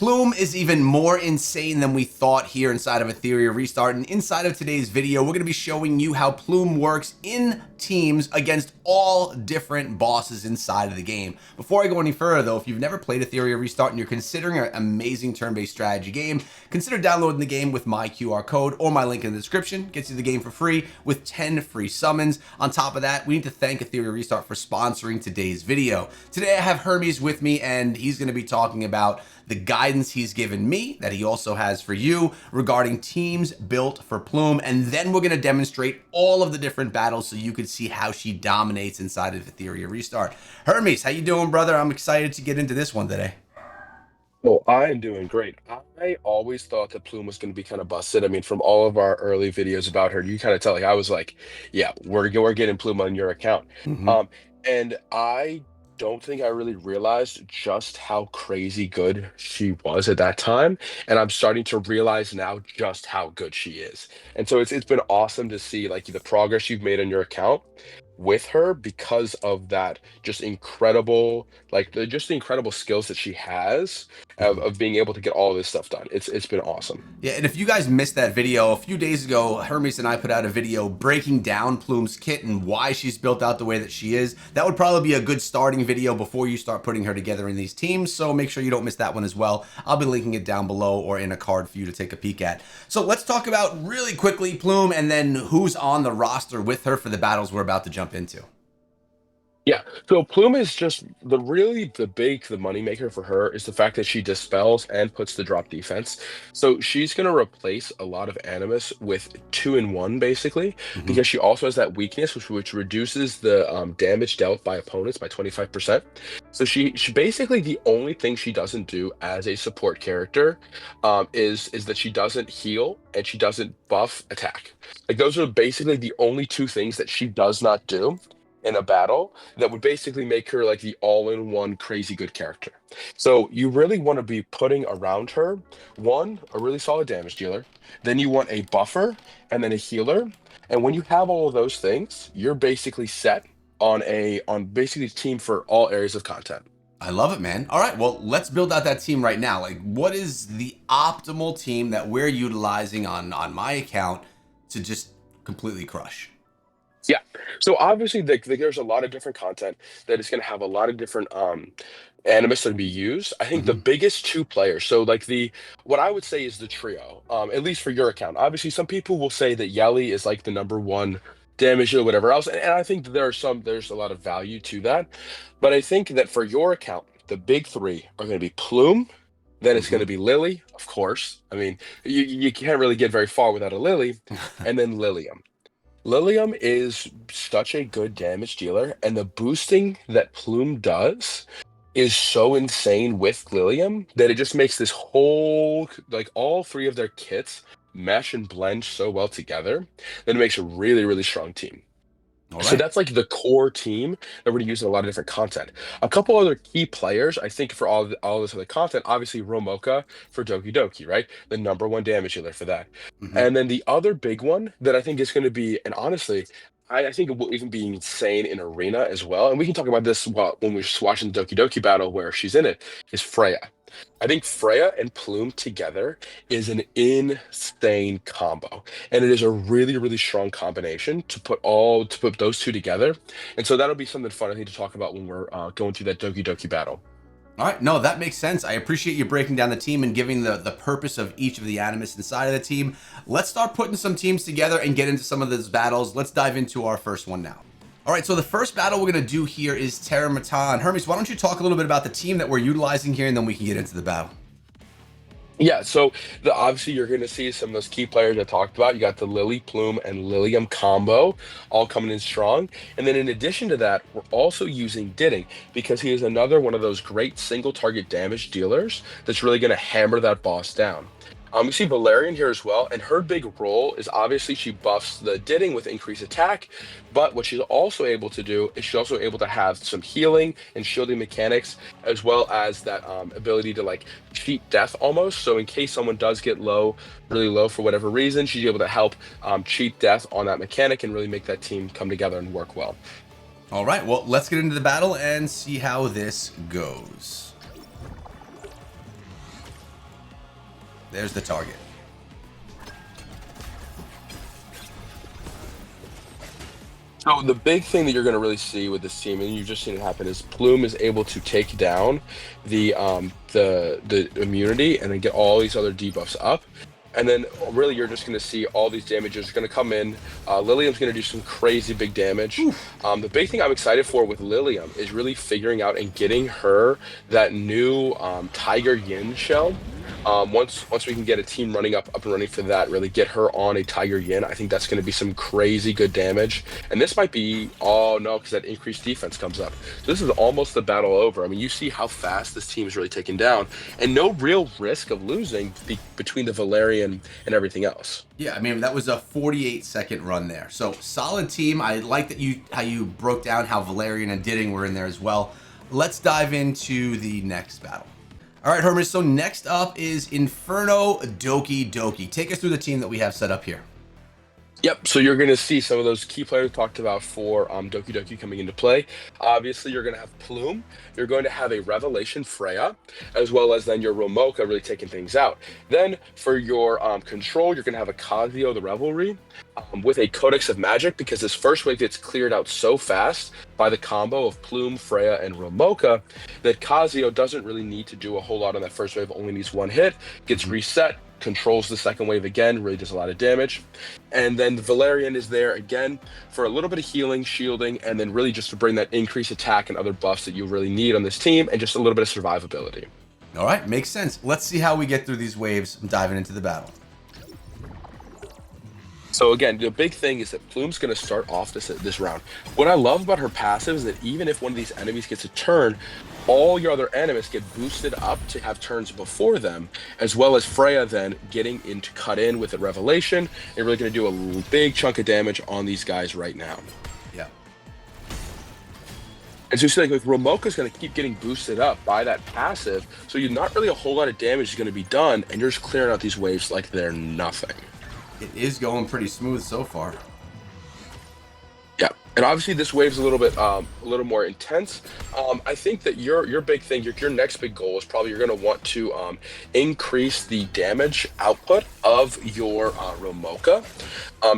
Plume is even more insane than we thought here inside of Etheria Restart, and inside of today's video, we're going to be showing you how Plume works in teams against all different bosses inside of the game. Before I go any further though, if you've never played Etheria Restart and you're considering an amazing turn-based strategy game, consider downloading the game with my QR code or my link in the description. Gets you the game for free with 10 free summons. On top of that, we need to thank Etheria Restart for sponsoring today's video. Today I have Hermes with me, and he's going to be talking about the guidance he's given me that he also has for you regarding teams built for Plume, and then we're going to demonstrate all of the different battles so you can see how she dominates inside of Etheria Restart. Hermes, how you doing, brother? I'm excited to get into this one today. Well, I am doing great. I always thought that Plume was going to be kind of busted. I mean, from all of our early videos about her, you kind of tell, like, I was like, yeah, we're getting Plume on your account. Mhm. And I don't think I really realized just how crazy good she was at that time. And I'm starting to realize now just how good she is. And so it's been awesome to see like the progress you've made on your account with her because of that just incredible, like just the incredible skills that she has of being able to get all this stuff done. It's been awesome. Yeah, and if you guys missed that video, a few days ago, Hermes and I put out a video breaking down Plume's kit and why she's built out the way that she is. That would probably be a good starting video before you start putting her together in these teams, so make sure you don't miss that one as well. I'll be linking it down below or in a card for you to take a peek at. So let's talk about really quickly Plume and then who's on the roster with her for the battles we're about to jump into. Yeah, so Plume is just the money maker for her is the fact that she dispels and puts the drop defense. So she's gonna replace a lot of Animus with 2-in-1 basically, Mhm. because she also has that weakness which reduces the damage dealt by opponents by 25%. So she basically the only thing she doesn't do as a support character is that she doesn't heal and she doesn't buff attack. Like those are basically the only two things that she does not do in a battle that would basically make her like the all-in-one crazy good character. So you really want to be putting around her one, a really solid damage dealer, then you want a buffer and then a healer. And when you have all of those things, you're basically set on basically a team for all areas of content. I love it, man. All right, well, let's build out that team right now. Like, what is the optimal team that we're utilizing on my account to just completely crush? Yeah. So obviously, there's a lot of different content that is going to have a lot of different animus that be used. I think the Mhm. biggest two players. So like what I would say is the trio. At least for your account. Obviously, some people will say that Yelly is like the number one damage or whatever else, and I think there's a lot of value to that. But I think that for your account, the big three are going to be Plume. Then it's going to Mhm. be Lily, of course. I mean, you can't really get very far without a Lily, and then Lilium. Lilium is such a good damage dealer, and the boosting that Plume does is so insane with Lilium that it just makes this whole, like all three of their kits mesh and blend so well together that it makes a really, really strong team. All So right. that's like the core team that we're going to use in a lot of different content. A couple other key players, I think, for all this other content, obviously Romoka for Doki Doki, right? The number one damage dealer for that. Mhm. And then the other big one that I think is going to be, and honestly, I think it will even be insane in Arena as well. And we can talk about this when we're watching the Doki Doki battle where she's in it, is Freya. I think Freya and Plume together is an insane combo, and it is a really, really strong combination to put those two together. And so that'll be something fun I think to talk about when we're going through that Doki Doki battle. All right, no, that makes sense. I appreciate you breaking down the team and giving the purpose of each of the animus inside of the team. Let's start putting some teams together and get into some of those battles. Let's dive into our first one now. All right, so the first battle we're going to do here is Terramatan. Hermes, why don't you talk a little bit about the team that we're utilizing here, and then we can get into the battle. Yeah, so obviously you're going to see some of those key players I talked about. You got the Lily, Plume, and Lilium combo all coming in strong. And then in addition to that, we're also using Ditting because he is another one of those great single target damage dealers that's really going to hammer that boss down. We see Valerian here as well, and her big role is obviously she buffs the Ditting with increased attack, but what she's also able to do is she's also able to have some healing and shielding mechanics, as well as that ability to like cheat death almost. So in case someone does get low, really low for whatever reason, she's able to help cheat death on that mechanic and really make that team come together and work well. All right, well, let's get into the battle and see how this goes. There's the target. So the big thing that you're going to really see with this team, and you've just seen it happen, is Plume is able to take down the immunity and then get all these other debuffs up. And then really you're just going to see all these damages going to come in. Lilium's going to do some crazy big damage. The big thing I'm excited for with Lilium is really figuring out and getting her that new Tiger Yin shell. Once we can get a team running up and running for that, really get her on a Tiger Yin, I think that's going to be some crazy good damage. And this might be, oh no, because that increased defense comes up. So this is almost the battle over. I mean, you see how fast this team is really taken down, and no real risk of losing between the Valerian and everything else. Yeah, I mean, that was a 48-second run there. So solid team. I like that how you broke down how Valerian and Ditting were in there as well. Let's dive into the next battle. All right, Hermes, so next up is Inferno Doyoki. Take us through the team that we have set up here. Yep, so you're going to see some of those key players talked about for Doyoki coming into play. Obviously, you're going to have Plume. You're going to have a Revelation Freya, as well as then your Romoka really taking things out. Then for your control, you're going to have a CRAZIER the Revelry with a Codex of Magic, because this first wave gets cleared out so fast by the combo of Plume, Freya, and Romoka that CRAZIER doesn't really need to do a whole lot on that first wave, only needs one hit, gets reset, controls the second wave again, really does a lot of damage. And then the Valerian is there again for a little bit of healing, shielding, and then really just to bring that increased attack and other buffs that you really need on this team, and just a little bit of survivability. All right, makes sense. Let's see how we get through these waves. I'm diving into the battle. So again, the big thing is that Plume's going to start off this round. What I love about her passive is that even if one of these enemies gets a turn, all your other Animus get boosted up to have turns before them, as well as Freya then getting in to cut in with a Revelation and really going to do a big chunk of damage on these guys right now. Yeah. And so you see, like Romoka's going to keep getting boosted up by that passive, so you're not really a whole lot of damage is going to be done, and you're just clearing out these waves like they're nothing. It is going pretty smooth so far. Yeah, and obviously this wave's a little more intense. I think that your big thing, your next big goal is probably you're going to want to increase the damage output of your Romoka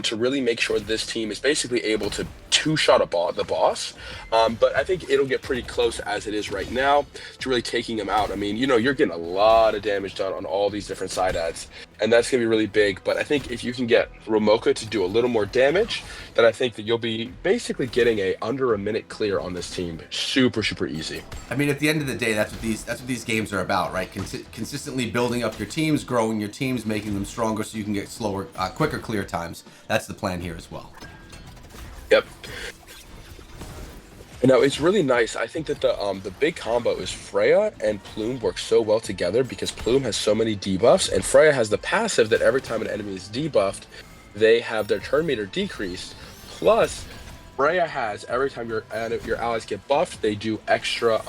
to really make sure this team is basically able to two-shot the boss. But I think it'll get pretty close as it is right now to really taking him out. I mean, you know, you're getting a lot of damage done on all these different side adds, and that's going to be really big. But I think if you can get Romoka to do a little more damage, then I think that you'll be basically getting under a minute clear on this team. Super, super easy. I mean, at the end of the day, that's what these games are about, right? Consistently building up your teams, growing your teams, making them stronger so you can get quicker clear times. That's the plan here as well. Yep. Now it's really nice. I think that the big combo is Freya and Plume work so well together because Plume has so many debuffs, and Freya has the passive that every time an enemy is debuffed, they have their turn meter decreased. Plus, Freya has every time your allies get buffed, they do extra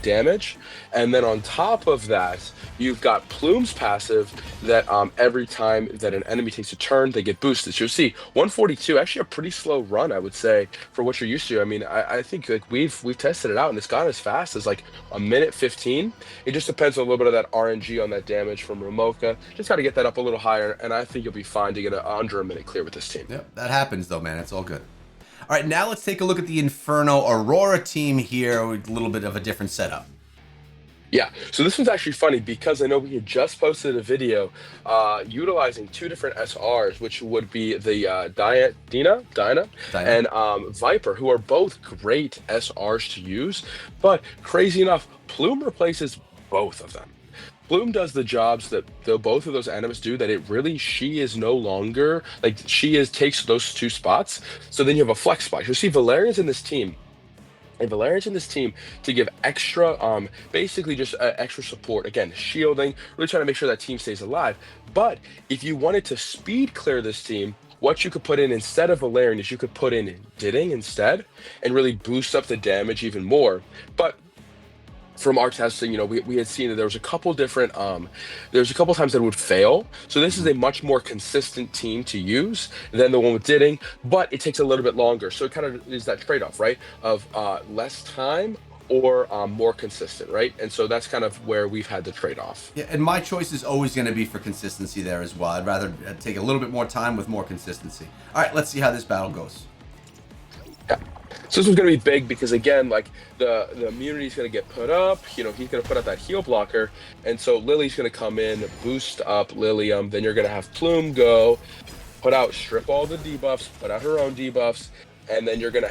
damage, and then on top of that, you've got Plume's passive that every time that an enemy takes a turn, they get boosted. So you'll see 142, actually a pretty slow run, I would say, for what you're used to. I mean, I think like we've tested it out, and it's gone as fast as like a minute 15. It just depends on a little bit of that RNG on that damage from Romoka. Just got to get that up a little higher, and I think you'll be fine to get under a minute clear with this team. Yep, that happens though, man. It's all good. All right, now let's take a look at the Inferno Aurora team here with a little bit of a different setup. Yeah, so this one's actually funny because I know we had just posted a video utilizing two different SRs, which would be the Dinah and Viper, who are both great SRs to use. But crazy enough, Plume replaces both of them. Plume does the jobs that both of those Animus do, that she is no longer, like takes those two spots. So then you have a flex spot. You'll see Valerian's in this team. And Valerian's in this team to give extra, basically just extra support. Again, shielding, really trying to make sure that team stays alive. But if you wanted to speed clear this team, what you could put in instead of Valerian is you could put in Ditting instead and really boost up the damage even more. But from our testing, you know, we had seen that there was a couple different, there's a couple times that it would fail. So this is a much more consistent team to use than the one with Ditting, but it takes a little bit longer. So it kind of is that trade-off, right? Of less time or more consistent, right? And so that's kind of where we've had the trade-off. Yeah, and my choice is always going to be for consistency there as well. I'd rather take a little bit more time with more consistency. All right, let's see how this battle goes. Yeah. So this one's going to be big because, again, like the immunity is going to get put up. You know, he's going to put out that heal blocker. And so Lily's going to come in, boost up Lilium. Then you're going to have Plume go, put out, strip all the debuffs, put out her own debuffs. And then you're gonna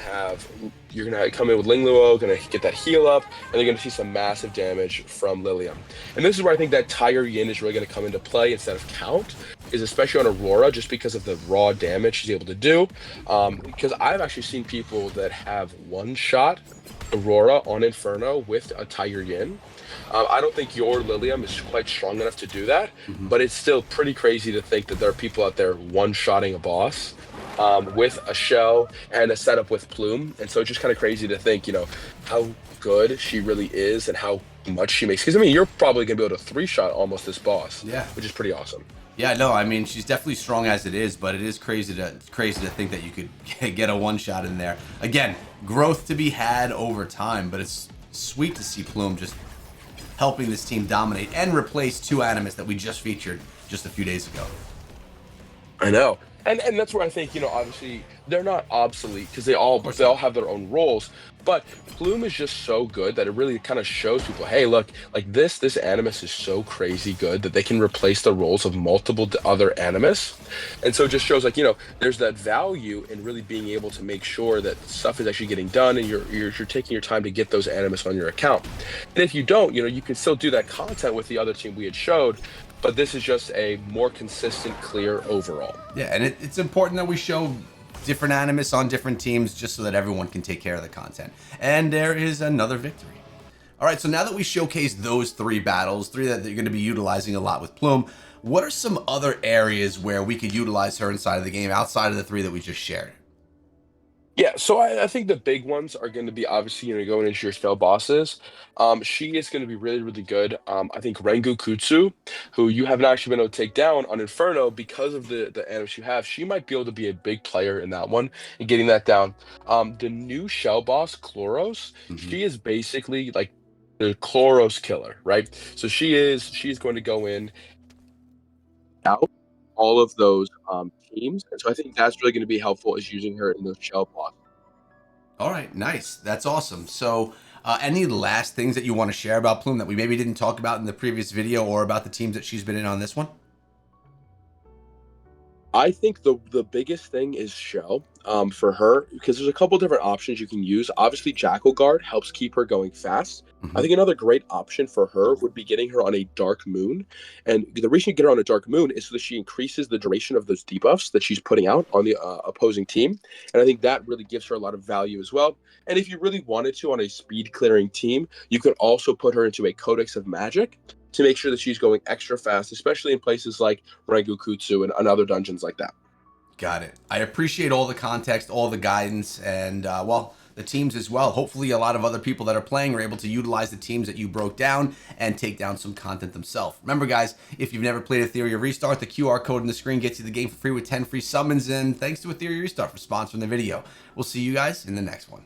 come in with Ling Luo, gonna get that heal up, and you're gonna see some massive damage from Lilium. And this is where I think that Tiger Yin is really gonna come into play instead of Count, is especially on Aurora, just because of the raw damage she's able to do. Because I've actually seen people that have one-shot Aurora on Inferno with a Tiger Yin. I don't think your Lilium is quite strong enough to do that, but it's still pretty crazy to think that there are people out there one-shotting a boss with a shell and a setup with Plume. And so it's just kind of crazy to think, you know, how good she really is and how much she makes. Because, I mean, you're probably going to be able to three-shot almost this boss, yeah, which is pretty awesome. Yeah, no, I mean, she's definitely strong as it is, but it is crazy to think that you could get a one-shot in there. Again, growth to be had over time, but it's sweet to see Plume just helping this team dominate and replace two Animus that we just featured just a few days ago. I know. And that's where I think, you know, obviously they're not obsolete because they all have their own roles, but Plume is just so good that it really kind of shows people, hey, look, like this Animus is so crazy good that they can replace the roles of multiple other Animus. And so it just shows, like, you know, there's that value in really being able to make sure that stuff is actually getting done and you're taking your time to get those Animus on your account. And if you don't, you know, you can still do that content with the other team we had showed, but this is just a more consistent, clear overall. Yeah, and it's important that we show different Animus on different teams just so that everyone can take care of the content. And there is another victory. All right, so now that we showcased those three battles, three that you're going to be utilizing a lot with Plume, what are some other areas where we could utilize her inside of the game outside of the three that we just shared? Yeah, so I think the big ones are going to be obviously, you know, going into your spell bosses. She is going to be really, really good. I think Rengu Kutsu, who you haven't actually been able to take down on Inferno because of the animus you have, she might be able to be a big player in that one and getting that down. The new shell boss, Chloros, she is basically like the Chloros killer, right? So she is going to go in out all of those teams, and so I think that's really going to be helpful is using her in those shell bosses. All right, nice. That's awesome. So any last things that you want to share about Plume that we maybe didn't talk about in the previous video or about the teams that she's been in on this one? I think the biggest thing is shell for her, because there's a couple different options you can use. Obviously, Jackal Guard helps keep her going fast. I think another great option for her would be getting her on a Dark Moon. And the reason you get her on a Dark Moon is so that she increases the duration of those debuffs that she's putting out on the opposing team. And I think that really gives her a lot of value as well. And if you really wanted to on a speed clearing team, you could also put her into a Codex of Magic to make sure that she's going extra fast, especially in places like Rengu Kutsu and other dungeons like that. Got it. I appreciate all the context, all the guidance, and well, the teams as well. Hopefully a lot of other people that are playing are able to utilize the teams that you broke down and take down some content themselves. Remember, guys, if you've never played Etheria Restart, the QR code on the screen gets you the game for free with 10 free summons, and thanks to Etheria Restart for sponsoring the video. We'll see you guys in the next one.